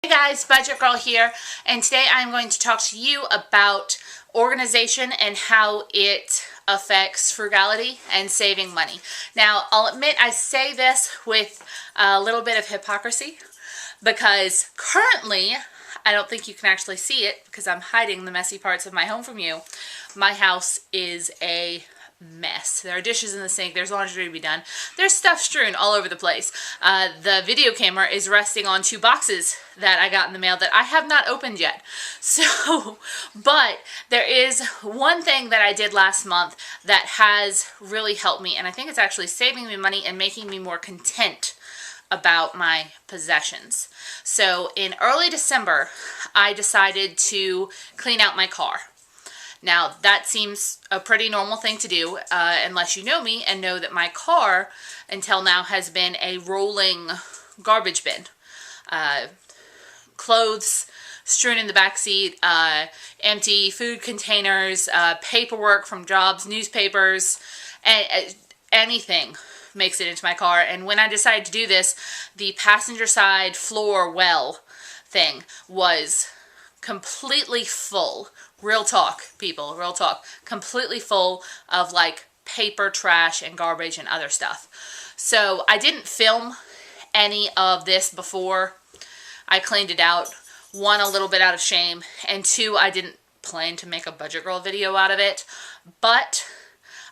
Hey guys, Budget Girl here, and today I'm going to talk to you about organization and how it affects frugality and saving money. Now, I'll admit I say this with a little bit of hypocrisy because currently, I don't think you can actually see it because I'm hiding the messy parts of my home from you. My house is a mess. There are dishes in the sink, there's laundry to be done, there's stuff strewn all over the place. The video camera is resting on 2 boxes that I got in the mail that I have not opened yet. So, but there is one thing that I did last month that has really helped me, and I think it's actually saving me money and making me more content about my possessions. So in early December, I decided to clean out my car. Now, that seems a pretty normal thing to do, unless you know me and know that my car, until now, has been a rolling garbage bin. Clothes strewn in the back seat, empty food containers, paperwork from jobs, newspapers, anything makes it into my car. And when I decided to do this, the passenger side floor well thing was completely full. Real talk, people, real talk. Completely full of like paper, trash, and garbage and other stuff. So I didn't film any of this before I cleaned it out. 1, a little bit out of shame, and 2, I didn't plan to make a Budget Girl video out of it, but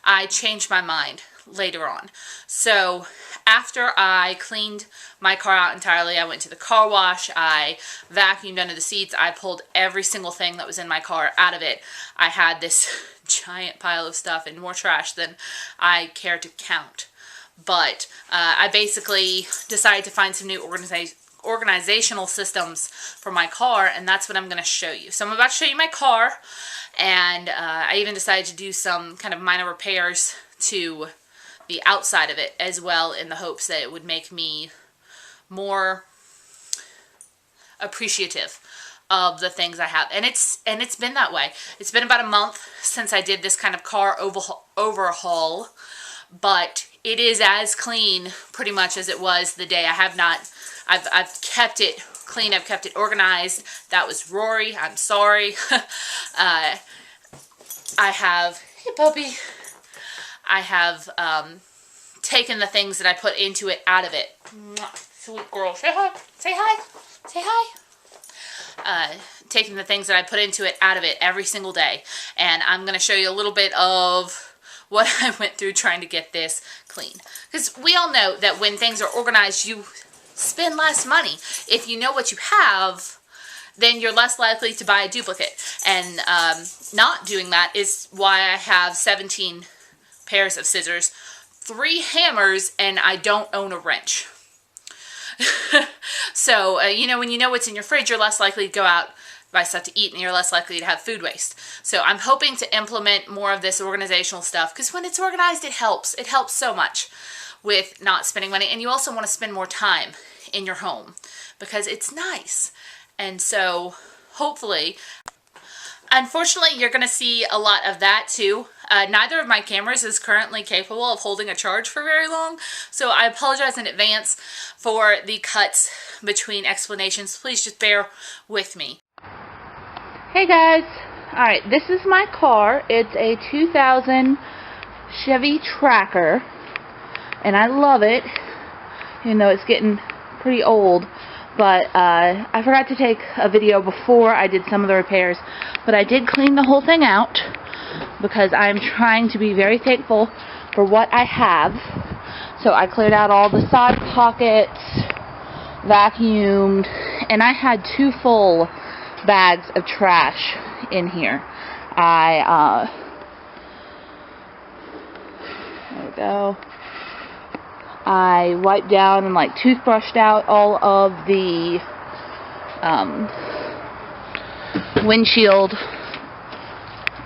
I changed my mind later on. So after I cleaned my car out entirely, I went to the car wash, I vacuumed under the seats, I pulled every single thing that was in my car out of it. I had this giant pile of stuff and more trash than I care to count. But I basically decided to find some new organizational systems for my car, and that's what I'm going to show you. So I'm about to show you my car, and I even decided to do some kind of minor repairs to the outside of it as well, in the hopes that it would make me more appreciative of the things I have. And it's been that way. It's been about a month since I did this kind of car overhaul, but it is as clean pretty much as it was the day. I've kept it clean, I've kept it organized. That was Rory, I'm sorry. I have, hey puppy, I have taken the things that I put into it out of it. Sweet girl, say hi, say hi, say hi. Taking the things that I put into it out of it every single day. And I'm going to show you a little bit of what I went through trying to get this clean. Because we all know that when things are organized, you spend less money. If you know what you have, then you're less likely to buy a duplicate. And not doing that is why I have 17 pairs of scissors, 3 hammers, and I don't own a wrench. So, you know, when you know what's in your fridge, you're less likely to go out, buy stuff to eat, and you're less likely to have food waste. So I'm hoping to implement more of this organizational stuff, because when it's organized, it helps. It helps so much with not spending money, and you also want to spend more time in your home, because it's nice. And so, hopefully, unfortunately, you're going to see a lot of that too. Neither of my cameras is currently capable of holding a charge for very long, so I apologize in advance for the cuts between explanations. Please just bear with me. Hey guys, alright, this is my car. It's a 2000 Chevy Tracker, and I love it, even though it's getting pretty old. But I forgot to take a video before I did some of the repairs, but I did clean the whole thing out because I'm trying to be very thankful for what I have. So I cleared out all the side pockets, vacuumed, and I had 2 full bags of trash in here. There we go. I wiped down and like toothbrushed out all of the windshield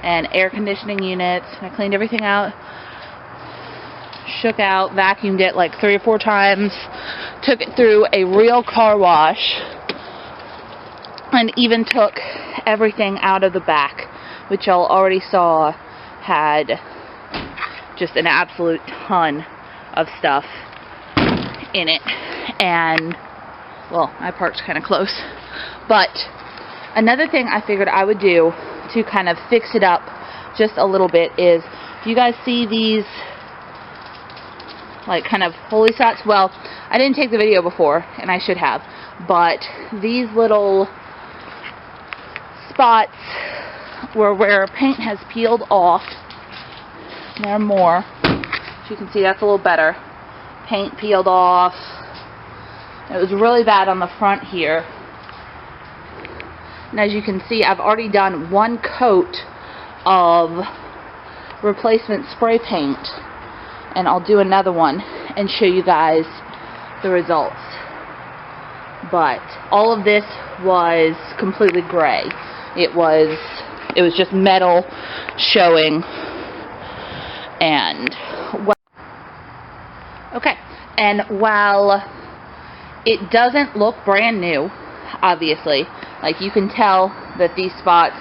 and air conditioning units. I cleaned everything out, shook out, vacuumed it like 3 or 4 times, took it through a real car wash, and even took everything out of the back, which y'all already saw had just an absolute ton of stuff in it. And well, I parked kind of close. But another thing I figured I would do to kind of fix it up just a little bit is, you guys see these like kind of holy spots? Well, I didn't take the video before, and I should have, but these little spots where paint has peeled off, there are more. As you can see, that's a little better. Paint peeled off. It was really bad on the front here. And as you can see, I've already done one coat of replacement spray paint, and I'll do another one and show you guys the results. But all of this was completely gray. It was just metal showing. And okay, and while it doesn't look brand new, obviously, like you can tell that these spots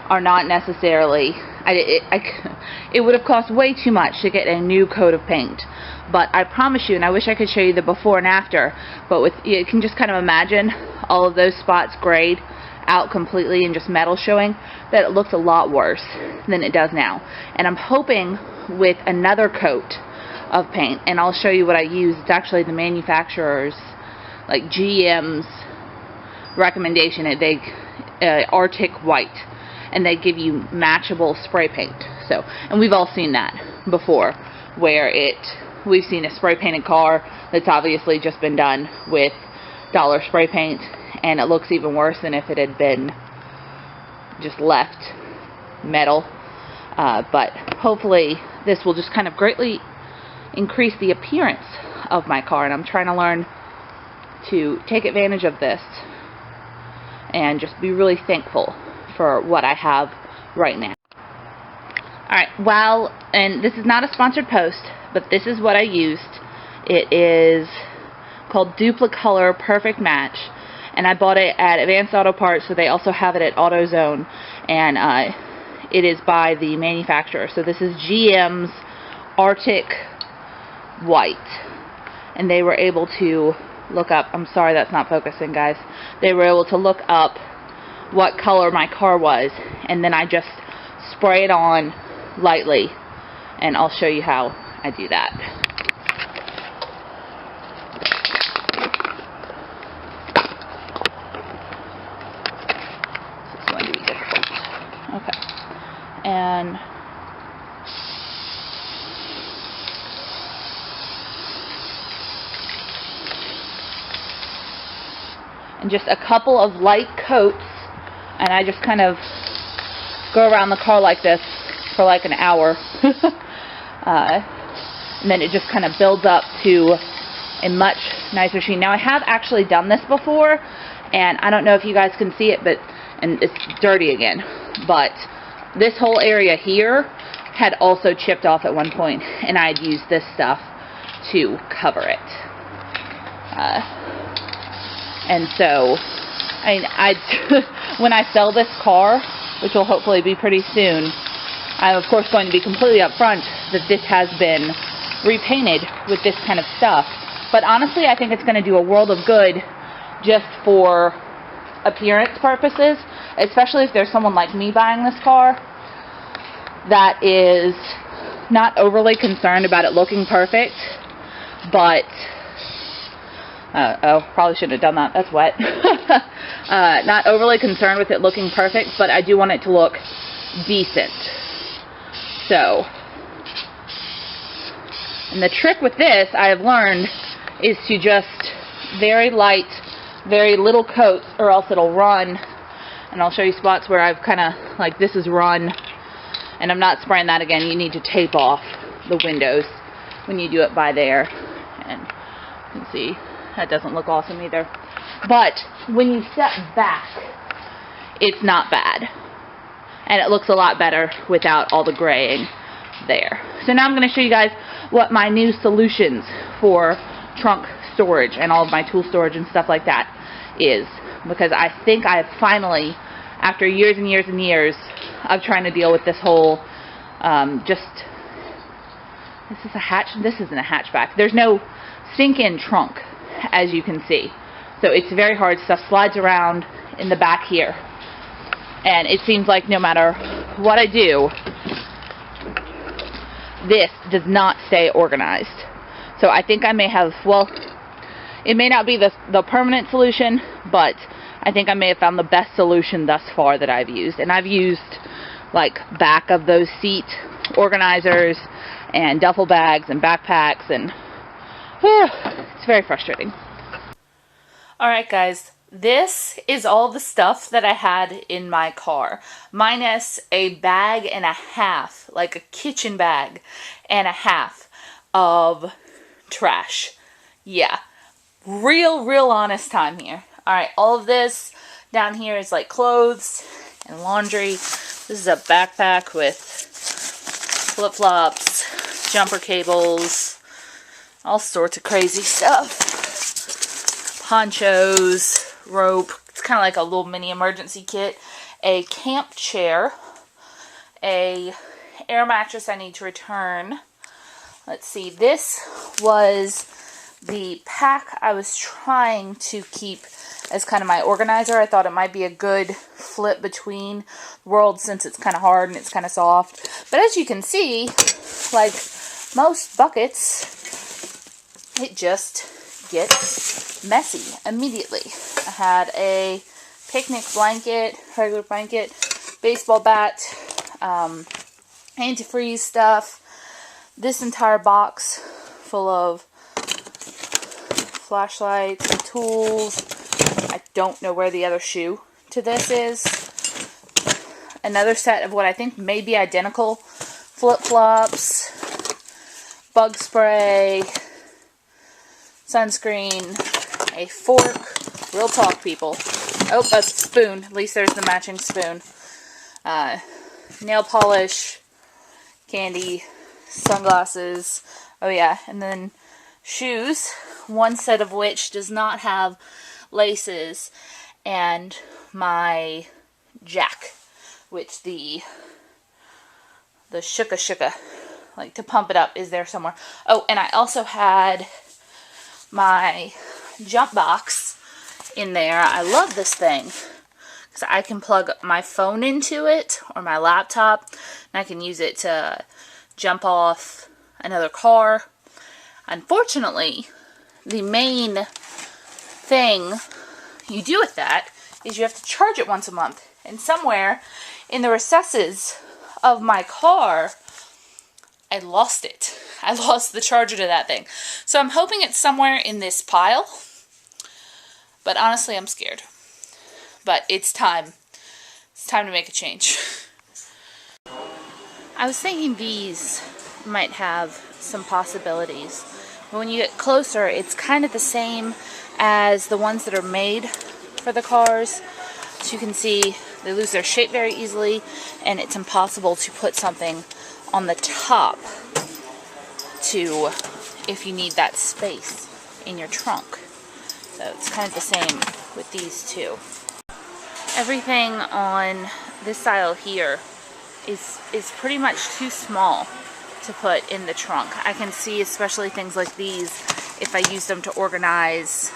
are not necessarily, it would have cost way too much to get a new coat of paint. But I promise you, and I wish I could show you the before and after, but you can just kind of imagine all of those spots grayed out completely and just metal showing, that it looks a lot worse than it does now. And I'm hoping with another coat of paint, and I'll show you what I use. It's actually the manufacturer's, like GM's recommendation. They Arctic White, and they give you matchable spray paint. So, and we've all seen that before, where we've seen a spray painted car that's obviously just been done with dollar spray paint, and it looks even worse than if it had been just left metal. But hopefully this will just kind of greatly increase the appearance of my car, and I'm trying to learn to take advantage of this and just be really thankful for what I have right now. Alright, and this is not a sponsored post, but this is what I used. It is called Duplicolor Perfect Match, and I bought it at Advanced Auto Parts, so they also have it at AutoZone, and it is by the manufacturer. So this is GM's Arctic White, and they were able to look up, I'm sorry that's not focusing, guys, they were able to look up what color my car was, and then I just spray it on lightly, and I'll show you how I do that. This is going to be difficult. Okay. And just a couple of light coats, and I just kind of go around the car like this for like an hour. And then it just kind of builds up to a much nicer sheen. Now, I have actually done this before, and I don't know if you guys can see it, and it's dirty again, but this whole area here had also chipped off at one point, and I had used this stuff to cover it. And so, when I sell this car, which will hopefully be pretty soon, I'm of course going to be completely upfront that this has been repainted with this kind of stuff. But honestly, I think it's going to do a world of good just for appearance purposes, especially if there's someone like me buying this car that is not overly concerned about it looking perfect, but probably shouldn't have done that, that's wet. Not overly concerned with it looking perfect, but I do want it to look decent. So, and the trick with this, I have learned, is to just very light, very little coats, or else it'll run. And I'll show you spots where I've kind of, like this is run, and I'm not spraying that again. You need to tape off the windows when you do it by there. And you can see, that doesn't look awesome either. But when you step back, it's not bad. And it looks a lot better without all the graying there. So now I'm going to show you guys what my new solutions for trunk storage and all of my tool storage and stuff like that is. Because I think I have finally, after years and years and years of trying to deal with this whole, this isn't a hatchback. There's no sink-in trunk, as you can see. So it's very hard. Stuff slides around in the back here. And it seems like no matter what I do, this does not stay organized. So I think I may have, well, it may not be the permanent solution, but I think I may have found the best solution thus far that I've used. And I've used like back of those seat organizers and duffel bags and backpacks, and it's very frustrating. Alright guys, this is all the stuff that I had in my car, minus a bag and a half, like a kitchen bag and a half of trash. Yeah, real honest time here. Alright, all of this down here is like clothes and laundry. This is a backpack with flip-flops, jumper cables, all sorts of crazy stuff. Ponchos, rope. It's kind of like a little mini emergency kit. A camp chair. A air mattress I need to return. Let's see. This was the pack I was trying to keep as kind of my organizer. I thought it might be a good flip between worlds since it's kind of hard and it's kind of soft. But as you can see, like most buckets, it just gets messy immediately. I had a picnic blanket, regular blanket, baseball bat, antifreeze stuff, this entire box full of flashlights and tools. I don't know where the other shoe to this is. Another set of what I think may be identical flip-flops, bug spray, sunscreen, a fork, real talk people. Oh, a spoon. At least there's the matching spoon. Nail polish, candy, sunglasses. Oh yeah, and then shoes, one set of which does not have laces, and my jack, which the shuka, like to pump it up, is there somewhere. Oh, and I also had my jump box in there. I love this thing because I can plug my phone into it or my laptop, and I can use it to jump off another car. Unfortunately, the main thing you do with that is you have to charge it once a month, and somewhere in the recesses of my car I lost it. I lost the charger to that thing. So I'm hoping it's somewhere in this pile. But honestly, I'm scared. But it's time. It's time to make a change. I was thinking these might have some possibilities. But when you get closer, it's kind of the same as the ones that are made for the cars. As you can see, they lose their shape very easily, and it's impossible to put something on the top to, if you need that space in your trunk. So it's kind of the same with these two. Everything on this aisle here is pretty much too small to put in the trunk. I can see especially things like these, if I use them to organize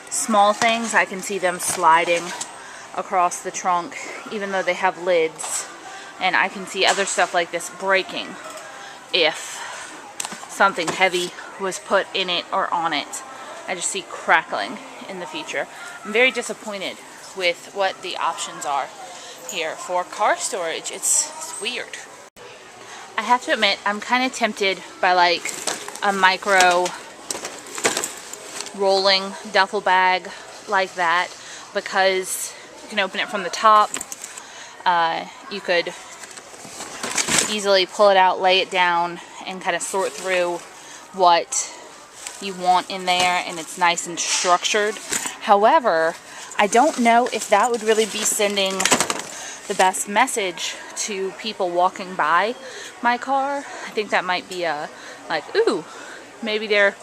small things, I can see them sliding across the trunk even though they have lids. And I can see other stuff like this breaking if something heavy was put in it or on it. I just see crackling in the future. I'm very disappointed with what the options are here for car storage. It's weird. I have to admit, I'm kind of tempted by like a micro rolling duffel bag like that, because you can open it from the top. You could easily pull it out, lay it down, and kind of sort through what you want in there, and it's nice and structured. However, I don't know if that would really be sending the best message to people walking by my car. I think that might be a, like, ooh, maybe there's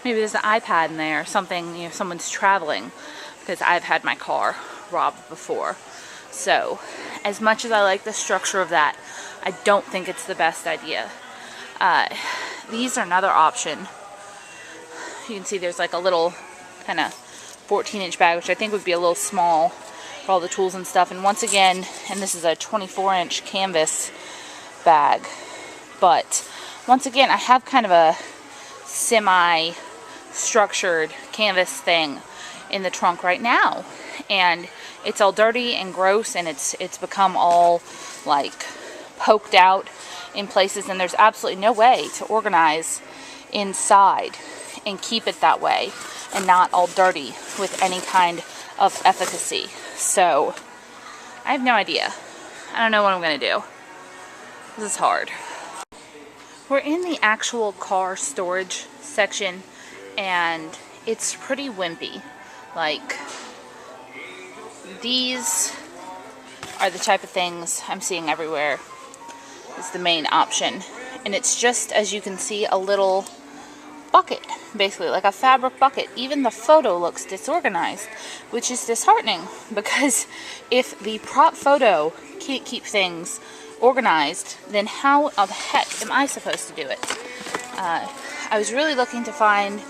an iPad in there or something, you know, someone's traveling, because I've had my car robbed before. So, as much as I like the structure of that, I don't think it's the best idea. These are another option. You can see there's like a little kind of 14-inch bag, which I think would be a little small for all the tools and stuff. And once again, and this is a 24-inch canvas bag, but once again, I have kind of a semi-structured canvas thing in the trunk right now, and it's all dirty and gross, and it's become all like poked out in places, and there's absolutely no way to organize inside and keep it that way and not all dirty with any kind of efficacy. So I have no idea. I don't know what I'm gonna do. This is hard. We're in the actual car storage section, and it's pretty wimpy. Like, these are the type of things I'm seeing everywhere. It's the main option, and it's just, as you can see, a little bucket, basically like a fabric bucket. Even the photo looks disorganized, which is disheartening, because if the prop photo can't keep things organized, then how the heck am I supposed to do it? I was really looking to find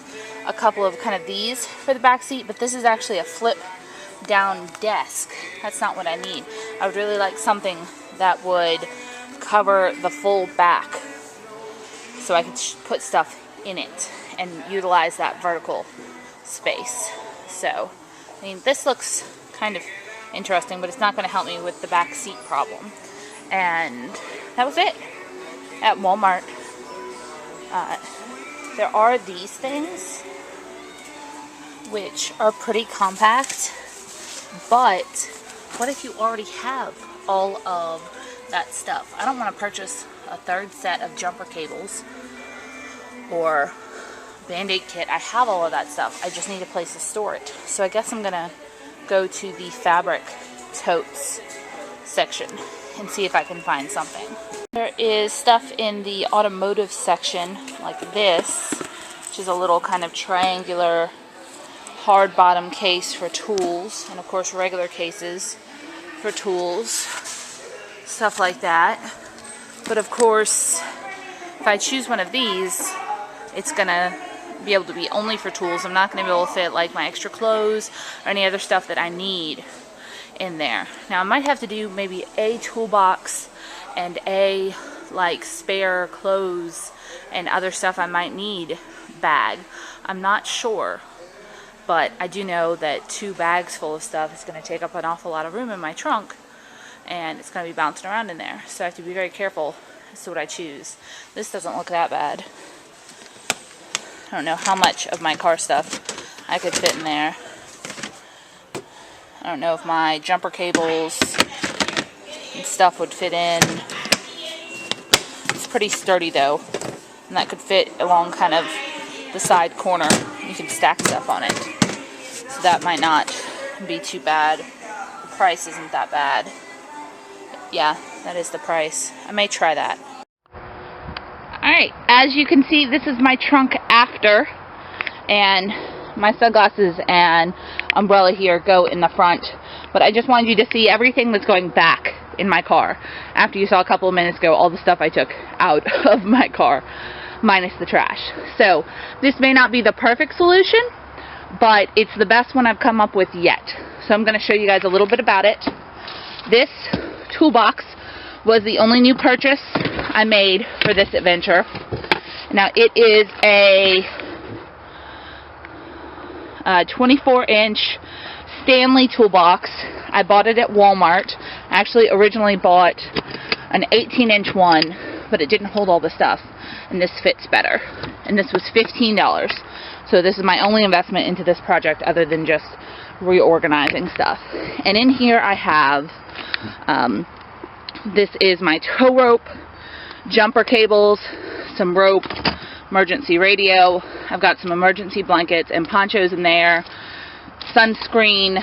a couple of kind of these for the back seat, but this is actually a flip down desk. That's not what I need. I would really like something that would cover the full back so I could put stuff in it and utilize that vertical space. So, I mean, this looks kind of interesting, but it's not going to help me with the back seat problem. And that was it at Walmart. There are these things, which are pretty compact, but what if you already have all of that stuff? I don't want to purchase a third set of jumper cables or Band-Aid kit. I have all of that stuff. I just need a place to store it. So I guess I'm gonna go to the fabric totes section and see if I can find something. There is stuff in the automotive section like this, which is a little kind of triangular hard bottom case for tools, and of course regular cases for tools, stuff like that. But of course, if I choose one of these, it's gonna be able to be only for tools. I'm not gonna be able to fit like my extra clothes or any other stuff that I need in there. Now I might have to do maybe a toolbox and a like spare clothes and other stuff I might need bag. I'm not sure, but I do know that 2 bags full of stuff is going to take up an awful lot of room in my trunk, and it's going to be bouncing around in there, so I have to be very careful as to what I choose. This doesn't look that bad. I don't know how much of my car stuff I could fit in there. I don't know if my jumper cables and stuff would fit in. It's pretty sturdy though, and that could fit along kind of the side corner. You can stack stuff on it, so that might not be too bad. The price isn't that bad. Yeah, that is the price. I may try that. Alright, as you can see, this is my trunk after, and my sunglasses and umbrella here go in the front, but I just wanted you to see everything that's going back in my car. After you saw a couple of minutes ago all the stuff I took out of my car, minus the trash. So this may not be the perfect solution, but it's the best one I've come up with yet. So I'm going to show you guys a little bit about it. This toolbox was the only new purchase I made for this adventure. Now it is a 24-inch Stanley toolbox. I bought it at Walmart. I actually originally bought an 18-inch one, but it didn't hold all the stuff, and this fits better. And this was $15. So this is my only investment into this project other than just reorganizing stuff. And in here I have, this is my tow rope, jumper cables, some rope, emergency radio. I've got some emergency blankets and ponchos in there, sunscreen,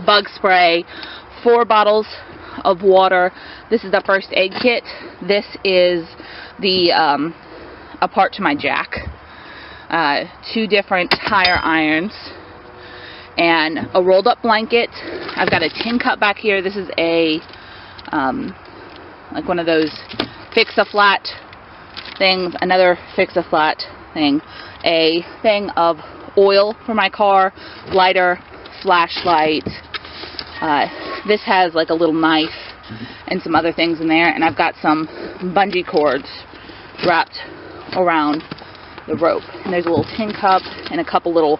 bug spray, 4 bottles of water. This is the first aid kit. This is the a part to my jack, 2 different tire irons, and a rolled up blanket. I've got a tin cup back here. This is a like one of those fix-a-flat things, another fix-a-flat thing, a thing of oil for my car, lighter, flashlight. This has like a little knife and some other things in there, and I've got some bungee cords wrapped around the rope. And there's a little tin cup and a couple little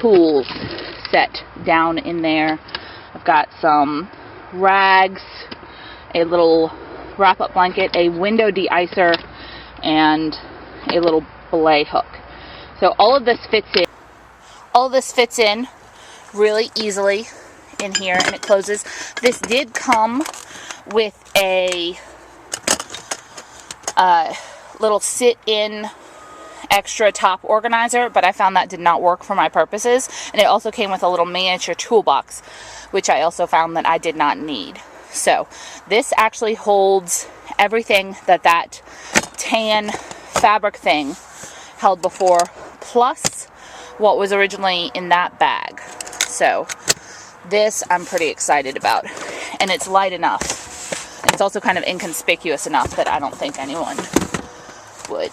tools set down in there. I've got some rags, a little wrap-up blanket, a window de-icer, and a little belay hook. So all of this fits in. All of this fits in really easily in here, and it closes. This did come with a little sit-in extra top organizer, but I found that did not work for my purposes. And it also came with a little miniature toolbox, which I also found that I did not need. So this actually holds everything that tan fabric thing held before, plus what was originally in that bag. So this I'm pretty excited about, and it's light enough. It's also kind of inconspicuous enough that I don't think anyone would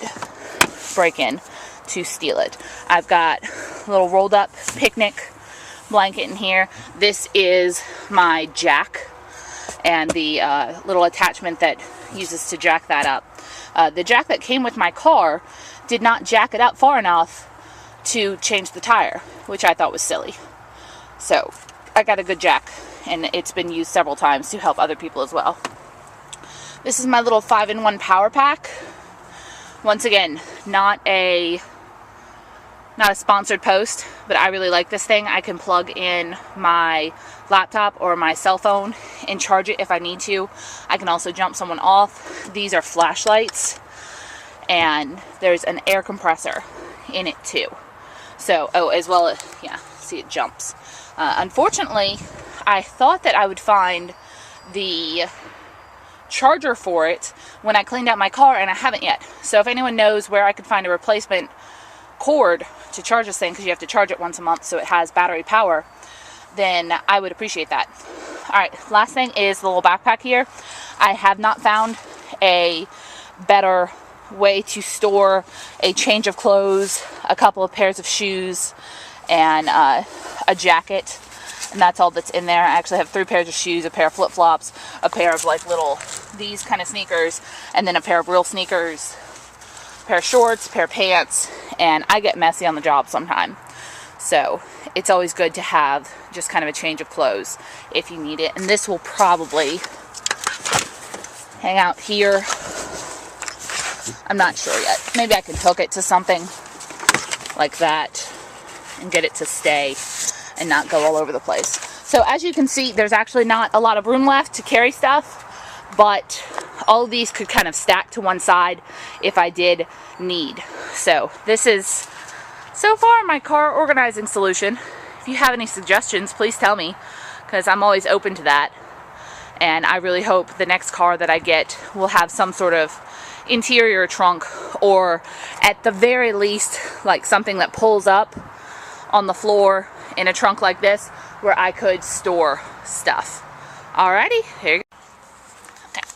break in to steal it. I've got a little rolled up picnic blanket in here. This is my jack and the little attachment that uses to jack that up. The jack that came with my car did not jack it up far enough to change the tire, which I thought was silly. So I got a good jack, and it's been used several times to help other people as well. This is my little 5-in-1 power pack. Once again, not a sponsored post, but I really like this thing. I can plug in my laptop or my cell phone and charge it if I need to. I can also jump someone off. These are flashlights, and there's an air compressor in it too. So, as well as, yeah, see, it jumps. Unfortunately, I thought that I would find the charger for it when I cleaned out my car, and I haven't yet. So if anyone knows where I could find a replacement cord to charge this thing, because you have to charge it once a month so it has battery power, then I would appreciate that. Alright, last thing is the little backpack here. I have not found a better way to store a change of clothes, a couple of pairs of shoes, and a jacket. And that's all that's in there. I actually have 3 pairs of shoes, a pair of flip-flops, a pair of like little, these kind of sneakers, and then a pair of real sneakers, a pair of shorts, a pair of pants, and I get messy on the job sometime. So it's always good to have just kind of a change of clothes if you need it. And this will probably hang out here. I'm not sure yet. Maybe I can hook it to something like that and get it to stay and not go all over the place. So as you can see, there's actually not a lot of room left to carry stuff, but all of these could kind of stack to one side if I did need. So this is so far my car organizing solution. If you have any suggestions, please tell me, because I'm always open to that. And I really hope the next car that I get will have some sort of interior trunk, or at the very least like something that pulls up on the floor in a trunk like this where I could store stuff. Alrighty, here you go. Okay.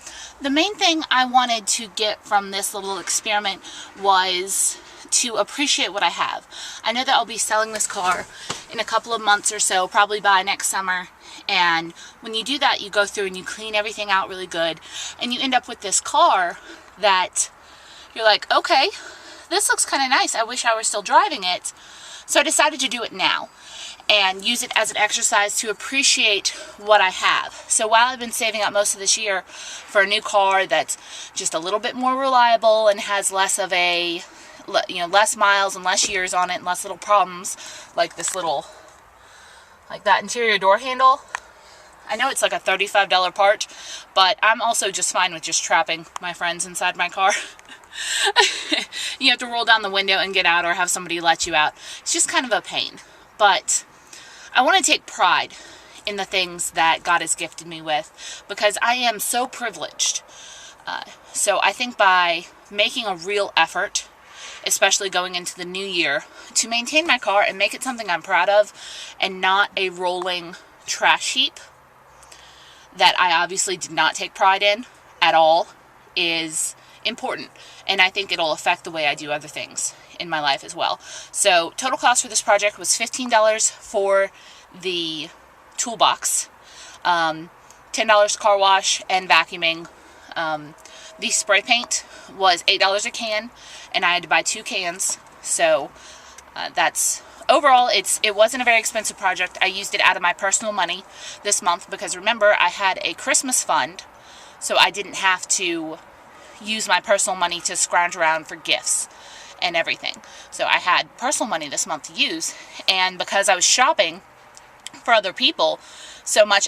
The main thing I wanted to get from this little experiment was to appreciate what I have. I know that I'll be selling this car in a couple of months or so, probably by next summer, and when you do that, you go through and you clean everything out really good, and you end up with this car that you're like, okay, this looks kind of nice. I wish I were still driving it. So I decided to do it now and use it as an exercise to appreciate what I have. So while I've been saving up most of this year for a new car that's just a little bit more reliable and has less of a, less miles and less years on it and less little problems, like this little, like that interior door handle. I know it's like a $35 part, but I'm also just fine with just trapping my friends inside my car. You have to roll down the window and get out, or have somebody let you out. It's just kind of a pain. But I want to take pride in the things that God has gifted me with, because I am so privileged. So I think by making a real effort, especially going into the new year, to maintain my car and make it something I'm proud of and not a rolling trash heap that I obviously did not take pride in at all, is important, and I think it'll affect the way I do other things in my life as well. So total cost for this project was $15 for the toolbox, $10 car wash and vacuuming. The spray paint was $8 a can, and I had to buy 2 cans. So that's overall, it wasn't a very expensive project. I used it out of my personal money this month because remember, I had a Christmas fund, so I didn't have to use my personal money to scrounge around for gifts and everything. So I had personal money this month to use, and because I was shopping for other people so much,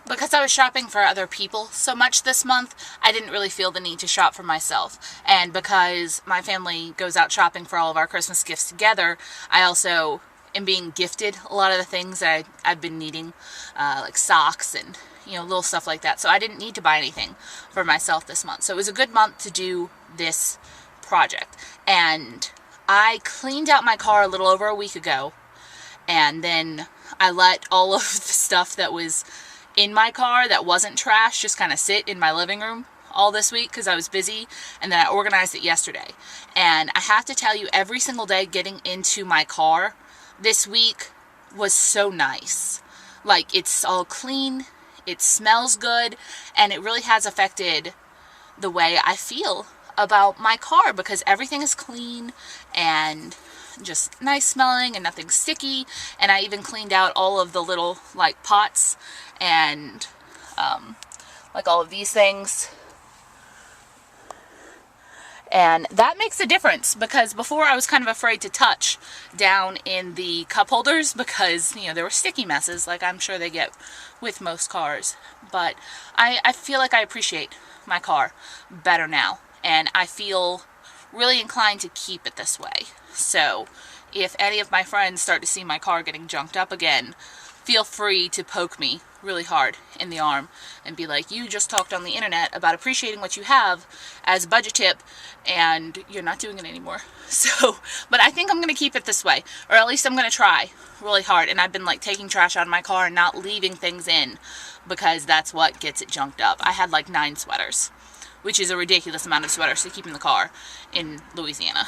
because I was shopping for other people so much this month, I didn't really feel the need to shop for myself. And because my family goes out shopping for all of our Christmas gifts together, I also am being gifted a lot of the things that I've been needing, like socks and, you know, little stuff like that. So I didn't need to buy anything for myself this month. So it was a good month to do this project. And I cleaned out my car a little over a week ago, and then I let all of the stuff that was in my car that wasn't trash just kind of sit in my living room all this week because I was busy, and then I organized it yesterday. And I have to tell you, every single day getting into my car this week was so nice. Like, it's all clean, it smells good, and it really has affected the way I feel about my car because everything is clean and just nice smelling and nothing sticky. And I even cleaned out all of the little like pots and like all of these things, and that makes a difference because before I was kind of afraid to touch down in the cup holders because, you know, there were sticky messes like I'm sure they get with most cars. But I feel like I appreciate my car better now, and I feel really inclined to keep it this way. So if any of my friends start to see my car getting junked up again, feel free to poke me really hard in the arm and be like, you just talked on the internet about appreciating what you have as a budget tip and you're not doing it anymore. So, but I think I'm going to keep it this way, or at least I'm going to try really hard. And I've been like taking trash out of my car and not leaving things in because that's what gets it junked up. I had like 9 sweaters, which is a ridiculous amount of sweaters to keep in the car in Louisiana,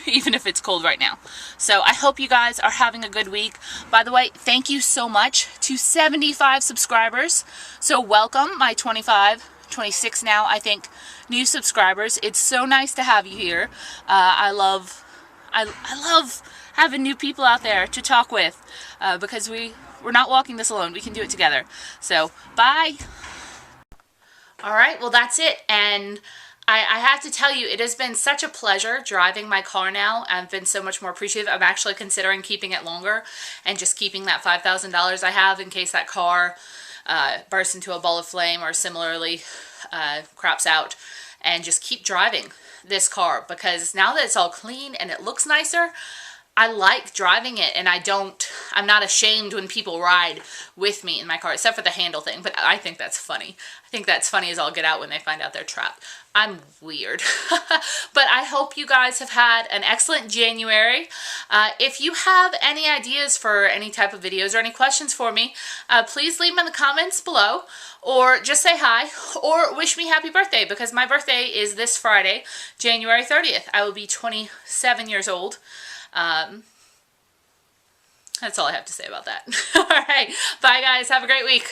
even if it's cold right now. So I hope you guys are having a good week. By the way, thank you so much to 75 subscribers. So welcome, my 26 now, I think, new subscribers. It's so nice to have you here. I love having new people out there to talk with because we're not walking this alone. We can do it together. So, bye. All right, well, that's it. And I have to tell you, it has been such a pleasure driving my car now. I've been so much more appreciative. I'm actually considering keeping it longer and just keeping that $5,000 I have in case that car bursts into a ball of flame or similarly craps out, and just keep driving this car because now that it's all clean and it looks nicer, I like driving it, and I'm not ashamed when people ride with me in my car, except for the handle thing, but I think that's funny. I think that's funny as all get out when they find out they're trapped. I'm weird. But I hope you guys have had an excellent January. If you have any ideas for any type of videos or any questions for me, please leave them in the comments below, or just say hi, or wish me happy birthday, because my birthday is this Friday, January 30th. I will be 27 years old. That's all I have to say about that. All right. Bye, guys. Have a great week.